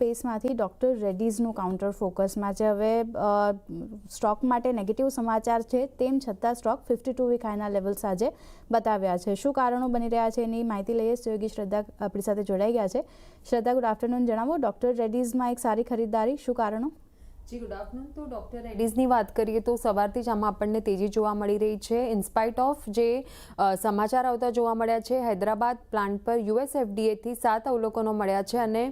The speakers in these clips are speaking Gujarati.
સ્પેસમાંથી ડૉક્ટર રેડ્ડીઝનું કાઉન્ટર ફોકસમાં છે। હવે સ્ટોક માટે નેગેટિવ સમાચાર છે, તેમ છતાં સ્ટોક 52 વીક હાઈના લેવલ્સ આજે બતાવ્યા છે। શું કારણો બની રહ્યા છે એની માહિતી લઈએ। સહયોગી શ્રદ્ધા આપણી સાથે જોડાઈ ગયા છે। શ્રદ્ધા, ગુડ આફ્ટરનૂન। જણાવો, ડૉક્ટર રેડ્ડીઝમાં એક સારી ખરીદારી, શું કારણો? જી ગુડ આફ્ટરનૂન। તો ડૉક્ટર રેડ્ડીઝની વાત કરીએ તો સવારથી જ આમાં આપણને તેજી જોવા મળી રહી છે। ઇન્સ્પાઇટ ઓફ જે સમાચાર આવતા જોવા મળ્યા છે, હૈદરાબાદ પ્લાન્ટ પર US FDAથી 7 અવલોકનો મળ્યા છે અને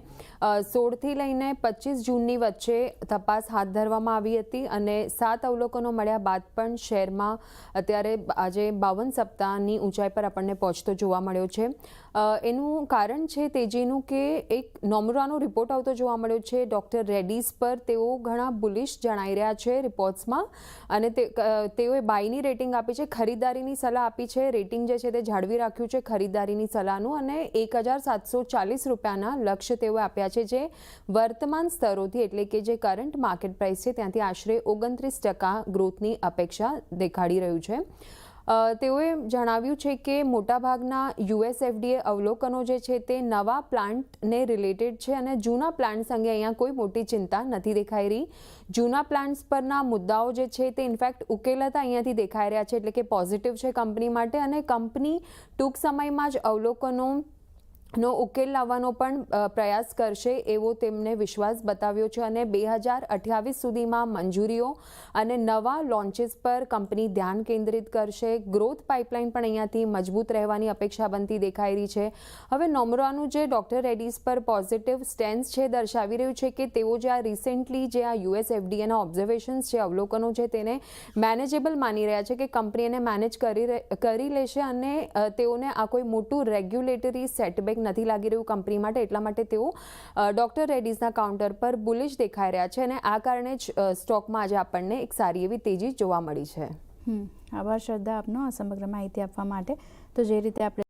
16થી લઈને 25 જૂનની વચ્ચે તપાસ હાથ ધરવામાં આવી હતી અને 7 અવલોકનો મળ્યા બાદ પણ શેરમાં અત્યારે આજે 52 સપ્તાહની ઊંચાઈ પર આપણને પહોંચતો જોવા મળ્યો છે। એનું કારણ છે તેજીનું કે એક નોમુરાનો રિપોર્ટ આવતો જોવા મળ્યો છે ડૉક્ટર રેડ્ડીઝ પર। તેઓ ઘણા બુલિશ જણાઈ રહ્યા છે રિપોર્ટ્સમાં અને તેઓએ બાયની રેટિંગ આપી છે, ખરીદારીની સલાહ આપી છે। રેટિંગ જે છે તે જાળવી રાખ્યું છે ખરીદારીની સલાહનું અને 1740 રૂપિયાના લક્ષ્ય તેઓએ આપ્યા છે, જે વર્તમાન સ્તરોથી એટલે કે જે કરંટ માર્કેટ પ્રાઇસ છે ત્યાંથી આશરે 29% ગ્રોથની અપેક્ષા દેખાડી રહ્યું છે। તેઓએ જણાવ્યું છે કે મોટાભાગના US FDA અવલોકનો જે છે તે નવા પ્લાન્ટને રિલેટેડ છે અને જૂના પ્લાન્ટ્સ અંગે અહીંયા કોઈ મોટી ચિંતા નથી દેખાઈ રહી। જૂના પ્લાન્ટ્સ પરના મુદ્દાઓ જે છે તે ઇનફેક્ટ ઉકેલાતા અહીંયાથી દેખાઈ રહ્યા છે, એટલે કે પોઝિટિવ છે કંપની માટે અને કંપની ટૂંક સમયમાં જ અવલોકનો ઉકેલ લાવવાનો પણ પ્રયાસ કરશે એવો તેમને વિશ્વાસ બતાવ્યો છે અને 2028 સુધીમાં મંજૂરીઓ અને નવા લોન્ચીસ પર કંપની ધ્યાન કેન્દ્રિત કરશે। ગ્રોથ પાઇપલાઇન પણ અહીંયાથી મજબૂત રહેવાની અપેક્ષા બનતી દેખાઈ રહી છે। હવે નોમુરાનું જે ડૉક્ટર રેડ્ડીઝ પર પોઝિટિવ સ્ટેન્સ છે દર્શાવી રહ્યું છે કે તેઓ જે આ રિસેન્ટલી જે આ US FDAના ઓબ્ઝર્વેશન્સ છે, અવલોકનો છે, તેને મેનેજેબલ માની રહ્યા છે કે કંપની એને મેનેજ કરી લેશે અને તેઓને આ કોઈ મોટું રેગ્યુલેટરી સેટબેક નથી લાગી રહ્યું કંપની માટે, એટલા માટે તેઓ ડૉક્ટર રેડ્ડીઝના કાઉન્ટર પર બુલિશ દેખાઈ રહ્યા છે અને આ કારણે જ સ્ટોકમાં આજે આપણને એક સારી એવી તેજી જોવા મળી છે। આભાર શ્રદ્ધા આપનો આ સમગ્ર માહિતી આપવા માટે। તો જે રીતે આપણે